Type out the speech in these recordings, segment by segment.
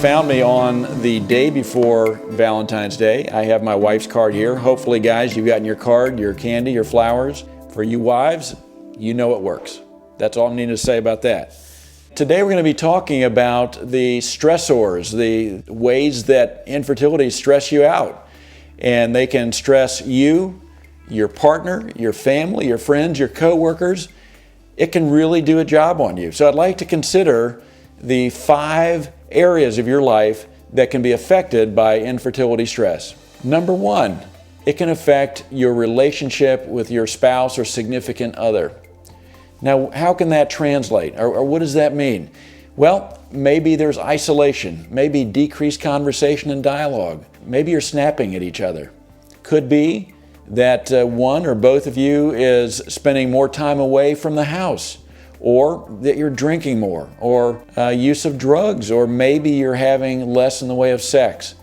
found me on the day before Valentine's Day. I have my wife's card here. Hopefully, guys, you've gotten your card, your candy, your flowers. For you wives, you know it works. That's all I need to say about that. Today we're going to be talking about the stressors, the ways that infertility stress you out. And they can stress you, your partner, your family, your friends, your coworkers. It can really do a job on you. So I'd like to consider the 5 areas of your life that can be affected by infertility stress. Number 1, it can affect your relationship with your spouse or significant other. Now, how can that translate, or what does that mean? Well, maybe there's isolation, maybe decreased conversation and dialogue. Maybe you're snapping at each other. Could be that one or both of you is spending more time away from the house, or that you're drinking more, or use of drugs, or maybe you're having less in the way of sex.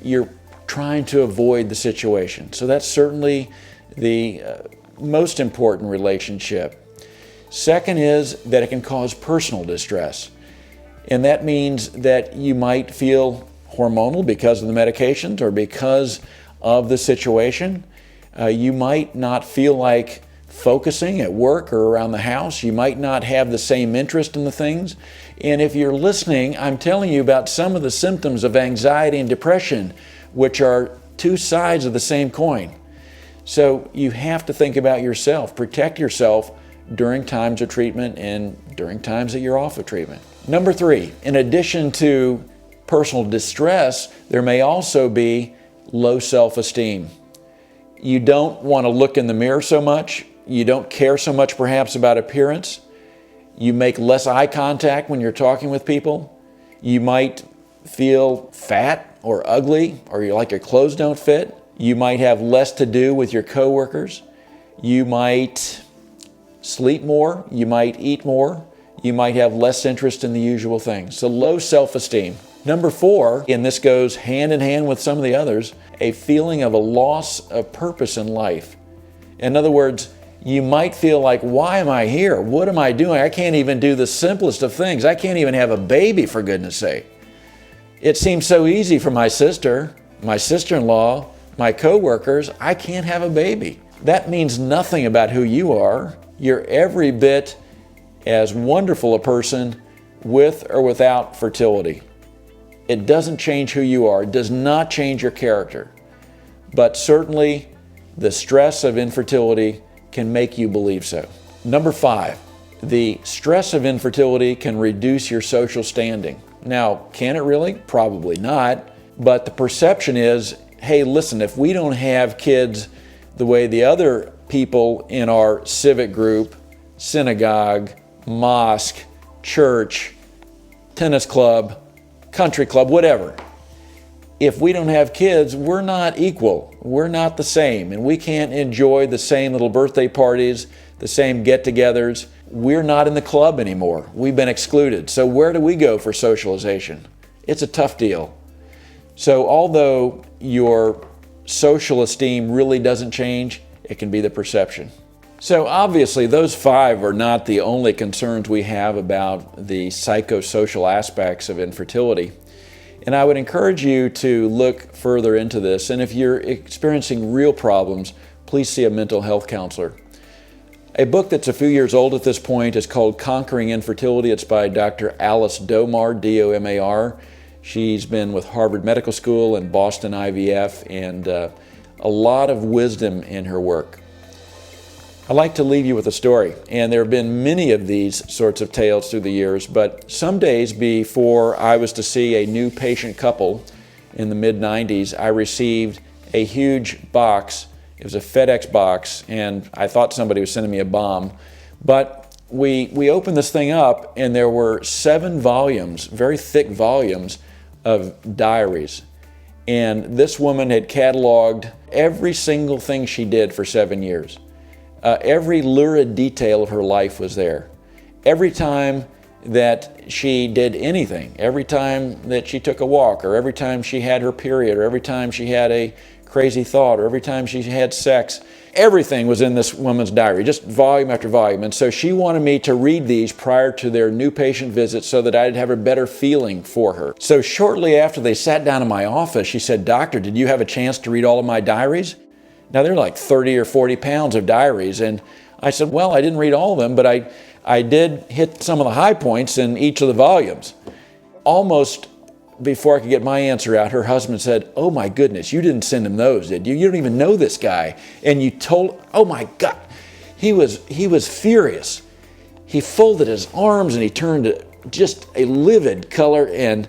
You're trying to avoid the situation. So that's certainly the most important relationship. Second is that it can cause personal distress. And that means that you might feel hormonal because of the medications or because of the situation. You might not feel like focusing at work or around the house. You might not have the same interest in the things. And if you're listening, I'm telling you about some of the symptoms of anxiety and depression, which are 2 sides of the same coin. So you have to think about yourself, protect yourself during times of treatment and during times that you're off of treatment. Number 3, in addition to personal distress, there may also be low self-esteem. You don't want to look in the mirror so much. You don't care so much perhaps about appearance. You make less eye contact when you're talking with people. You might feel fat or ugly, or you like your clothes don't fit. You might have less to do with your coworkers. You might sleep more. You might eat more. You might have less interest in the usual things. So low self-esteem. Number 4, and this goes hand in hand with some of the others, a feeling of a loss of purpose in life. In other words, you might feel like, why am I here? What am I doing? I can't even do the simplest of things. I can't even have a baby, for goodness sake. It seems so easy for my sister, my sister-in-law, my coworkers. I can't have a baby. That means nothing about who you are. You're every bit as wonderful a person with or without fertility. It doesn't change who you are. It does not change your character. But certainly, the stress of infertility can make you believe so. Number 5, the stress of infertility can reduce your social standing. Now, can it really? Probably not. But the perception is, hey, listen, if we don't have kids the way the other people in our civic group, synagogue, mosque, church, tennis club, country club, whatever, if we don't have kids, we're not equal. We're not the same, and we can't enjoy the same little birthday parties, the same get-togethers. We're not in the club anymore. We've been excluded. So where do we go for socialization? It's a tough deal. So although your social esteem really doesn't change, it can be the perception. So obviously those 5 are not the only concerns we have about the psychosocial aspects of infertility. And I would encourage you to look further into this. And if you're experiencing real problems, please see a mental health counselor. A book that's a few years old at this point is called Conquering Infertility. It's by Dr. Alice Domar, D-O-M-A-R. She's been with Harvard Medical School and Boston IVF, and a lot of wisdom in her work. I'd like to leave you with a story, and there have been many of these sorts of tales through the years, but some days before I was to see a new patient couple in the mid-90s, I received a huge box. It was a FedEx box, and I thought somebody was sending me a bomb. But we opened this thing up, and there were 7 volumes, very thick volumes, of diaries. And this woman had cataloged every single thing she did for 7 years. Every lurid detail of her life was there. Every time that she did anything. Every time that she took a walk, or every time she had her period, or every time she had a crazy thought, or every time she had sex, everything was in this woman's diary, just volume after volume. And so she wanted me to read these prior to their new patient visits so that I'd have a better feeling for her. So shortly after they sat down in my office, she said, "Doctor, did you have a chance to read all of my diaries?" Now they're like 30 or 40 pounds of diaries. And I said, "Well, I didn't read all of them, but I did hit some of the high points in each of the volumes." Almost before I could get my answer out, her husband said, "Oh my goodness, you didn't send him those, did you? You don't even know this guy. And you told," oh my God. He was furious. He folded his arms and he turned just a livid color, and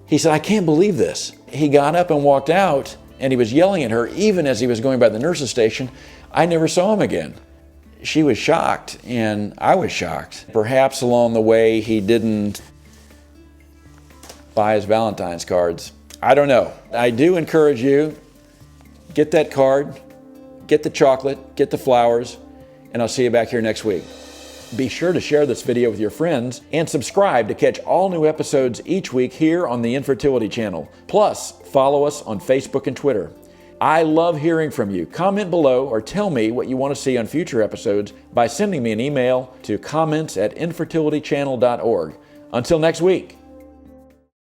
he said, "I can't believe this." He got up and walked out, and he was yelling at her even as he was going by the nurse's station. I never saw him again. She was shocked, and I was shocked. Perhaps along the way he didn't buy his Valentine's cards. I don't know. I do encourage you, get that card, get the chocolate, get the flowers, and I'll see you back here next week. Be sure to share this video with your friends and subscribe to catch all new episodes each week here on the Infertility channel. Plus, follow us on Facebook and Twitter. I love hearing from you. Comment below or tell me what you want to see on future episodes by sending me an email to comments@infertilitychannel.org. Until next week.